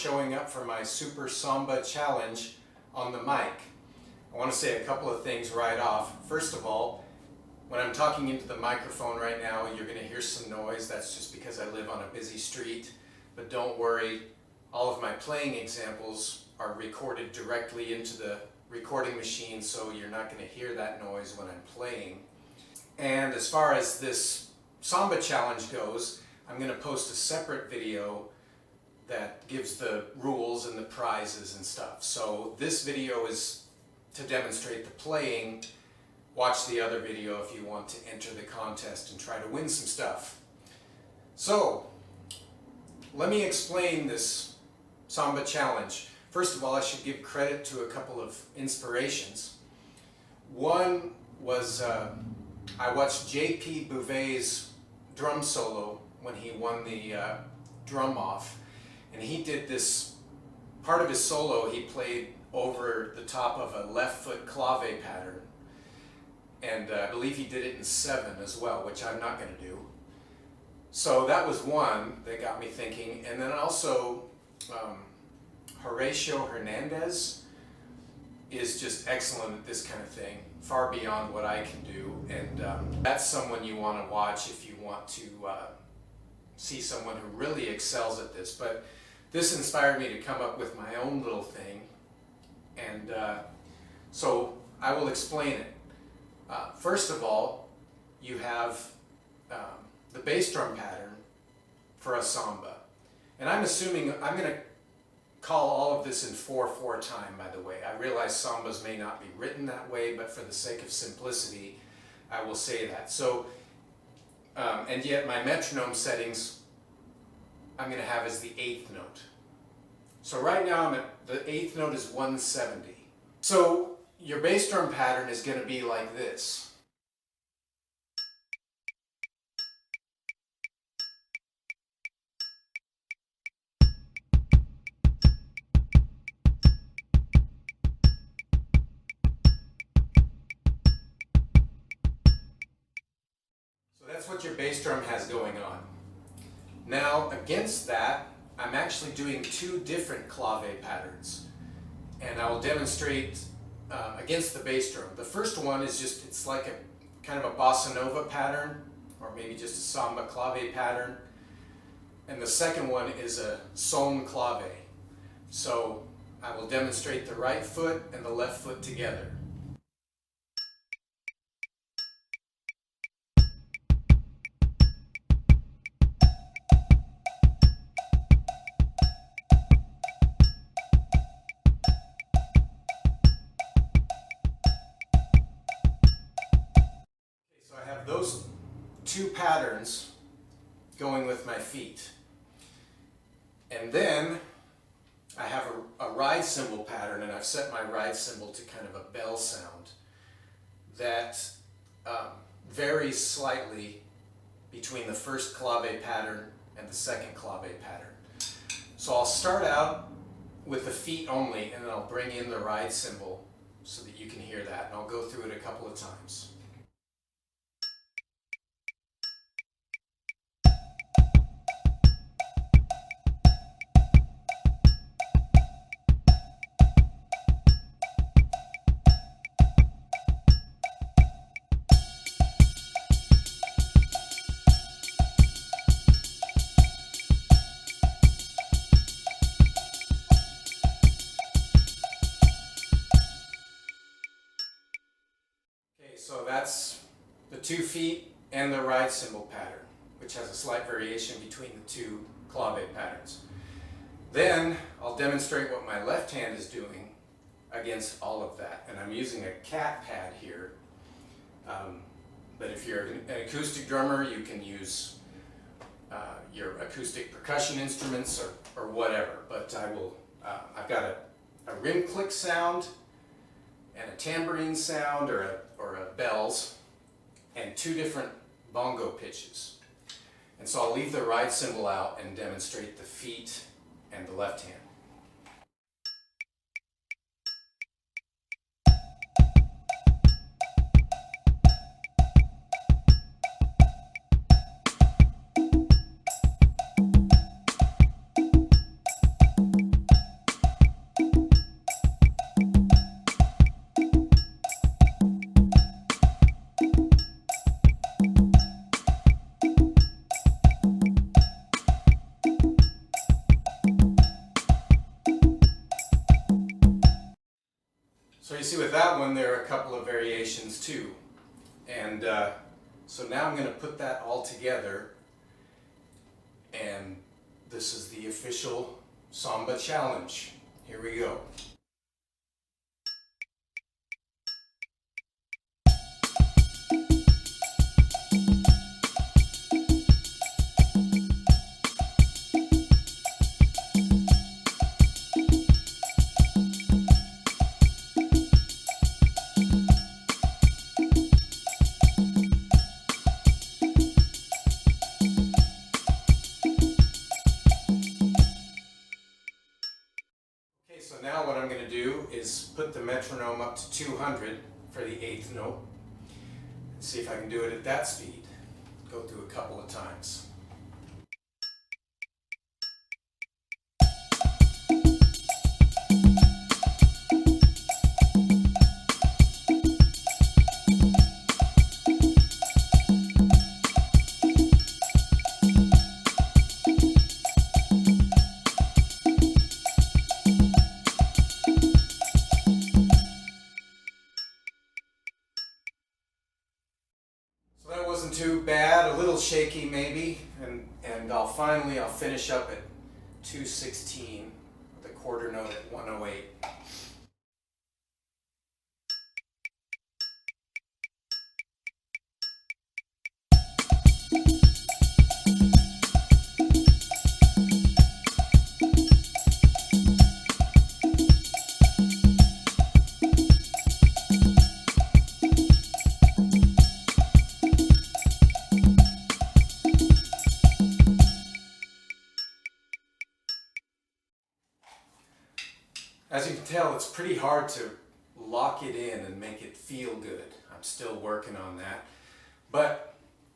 showing up for my Super Samba challenge on the mic. I want to say a couple of things right off. First of all, when I'm talking into the microphone right now, you're going to hear some noise. That's just because I live on a busy street. But don't worry, all of my playing examples are recorded directly into the recording machine, so you're not going to hear that noise when I'm playing. And as far as this Samba challenge goes, I'm going to post a separate video that gives the rules and the prizes and stuff. So this video is to demonstrate the playing. Watch the other video if you want to enter the contest and try to win some stuff. So, let me explain this Samba challenge. First of all, I should give credit to a couple of inspirations. One was I watched J.P. Bouvet's drum solo when he won the drum off, and he did this part of his solo. He played over the top of a left foot clave pattern, and I believe he did it in 7 as well, which I'm not going to do. So that was one that got me thinking. And then also Horatio Hernandez is just excellent at this kind of thing, far beyond what I can do, and that's someone you want to watch if you want to see someone who really excels at this. But this inspired me to come up with my own little thing, and so I will explain it. First of all, you have the bass drum pattern for a samba, and I'm assuming I'm going to call all of this in 4/4 time, by the way. I realize sambas may not be written that way, but for the sake of simplicity, I will say that. So, and yet my metronome settings I'm going to have as the 8th note. So right now the 8th note is 170. So your bass drum pattern is going to be like this. That's what your bass drum has going on. Now, against that, I'm actually doing 2 different clave patterns, and I will demonstrate against the bass drum. The first one is just, it's like a kind of a bossa nova pattern, or maybe just a samba clave pattern, and the second one is a son clave. So I will demonstrate the right foot and the left foot together. Those 2 patterns going with my feet. And then I have a ride cymbal pattern, and I've set my ride cymbal to kind of a bell sound that varies slightly between the first clave pattern and the second clave pattern. So I'll start out with the feet only, and then I'll bring in the ride cymbal so that you can hear that, and I'll go through it a couple of times. So that's the 2 feet and the ride cymbal pattern, which has a slight variation between the 2 clave patterns. Then I'll demonstrate what my left hand is doing against all of that. And I'm using a cat pad here. But if you're an acoustic drummer, you can use your acoustic percussion instruments or whatever. But I've got a rim click sound and a tambourine sound or a bells, and 2 different bongo pitches. And so I'll leave the ride cymbal out and demonstrate the feet and the left hand. one there are a couple of variations too. And so now I'm going to put that all together, and this is the official Samba challenge. Here we go. So now what I'm going to do is put the metronome up to 200 for the 8th note. See if I can do it at that speed. Go through a couple of times. Wasn't too bad, a little shaky maybe, and I'll finish up at 216 with a quarter note at 108. As you can tell, it's pretty hard to lock it in and make it feel good. I'm still working on that. But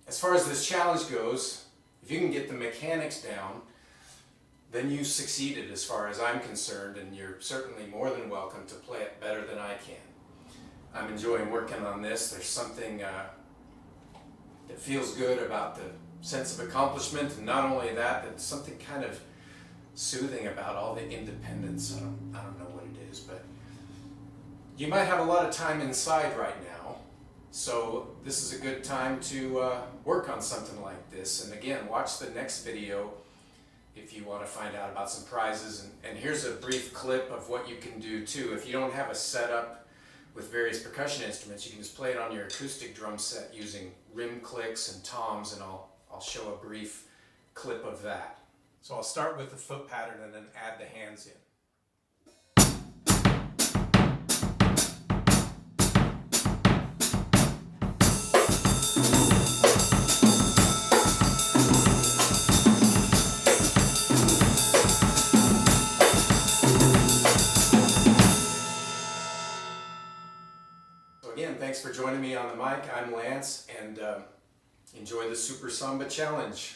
as far as this challenge goes, if you can get the mechanics down, then you've succeeded as far as I'm concerned, and you're certainly more than welcome to play it better than I can. I'm enjoying working on this. There's something that feels good about the sense of accomplishment, and not only that, there's something kind of soothing about all the independence. I don't know what it is, but you might have a lot of time inside right now, so this is a good time to work on something like this. And again, watch the next video if you want to find out about some prizes. And here's a brief clip of what you can do too. If you don't have a setup with various percussion instruments, you can just play it on your acoustic drum set using rim clicks and toms, and I'll show a brief clip of that. So I'll start with the foot pattern and then add the hands in. So again, thanks for joining me on the mic. I'm Lance, and enjoy the Super Samba Challenge.